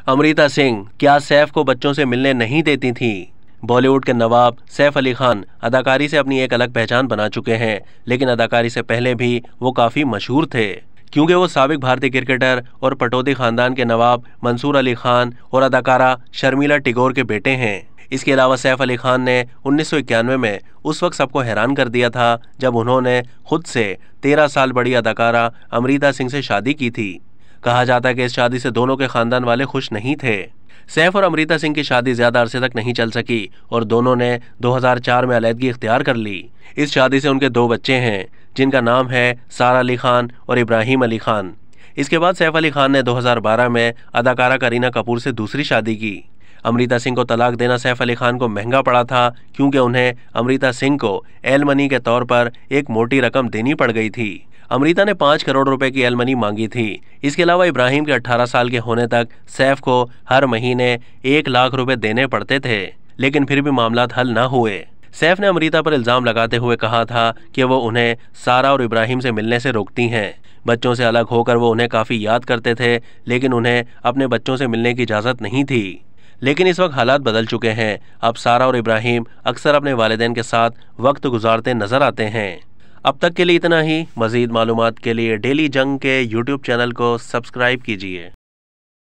अमृता सिंह क्या सैफ को बच्चों से मिलने नहीं देती थी? बॉलीवुड के नवाब सैफ अली खान अदाकारी से अपनी एक अलग पहचान बना चुके हैं, लेकिन अदाकारी से पहले भी वो काफी मशहूर थे, क्योंकि वो साबिक भारतीय क्रिकेटर और पटौदी खानदान के नवाब मंसूर अली खान और अदाकारा शर्मिला टैगोर के बेटे हैं। इसके अलावा सैफ अली खान ने 1991 में उस वक्त सबको हैरान कर दिया था जब उन्होंने खुद से 13 साल बड़ी अदाकारा अमृता सिंह से शादी की थी। कहा जाता है कि इस शादी से दोनों के खानदान वाले खुश नहीं थे। सैफ और अमृता सिंह की शादी ज्यादा अरसे तक नहीं चल सकी और दोनों ने 2004 में अलहदगी इख्तियार कर ली। इस शादी से उनके 2 बच्चे हैं, जिनका नाम है सारा अली खान और इब्राहिम अली खान। इसके बाद सैफ अली खान ने 2012 में अदाकारा करीना कपूर से दूसरी शादी की। अमृता सिंह को तलाक देना सैफ अली खान को महंगा पड़ा था, क्योंकि उन्हें अमृता सिंह को एलमनी के तौर पर एक मोटी रकम देनी पड़ गई थी। अमृता ने 5 करोड़ रुपए की एलमनी मांगी थी। इसके अलावा इब्राहिम के 18 साल के होने तक सैफ को हर महीने 1 लाख रुपए देने पड़ते थे, लेकिन फिर भी मामला हल न हुए। सैफ ने अमृता पर इल्जाम लगाते हुए कहा था कि वो उन्हें सारा और इब्राहिम से मिलने से रोकती हैं। बच्चों से अलग होकर वो उन्हें काफी याद करते थे, लेकिन उन्हें अपने बच्चों से मिलने की इजाजत नहीं थी। लेकिन इस वक्त हालात बदल चुके हैं। अब सारा और इब्राहिम अक्सर अपने वालिदैन के साथ वक्त गुजारते नजर आते हैं। अब तक के लिए इतना ही। मजीद मालूमात के लिए डेली जंग के YouTube चैनल को सब्सक्राइब कीजिए।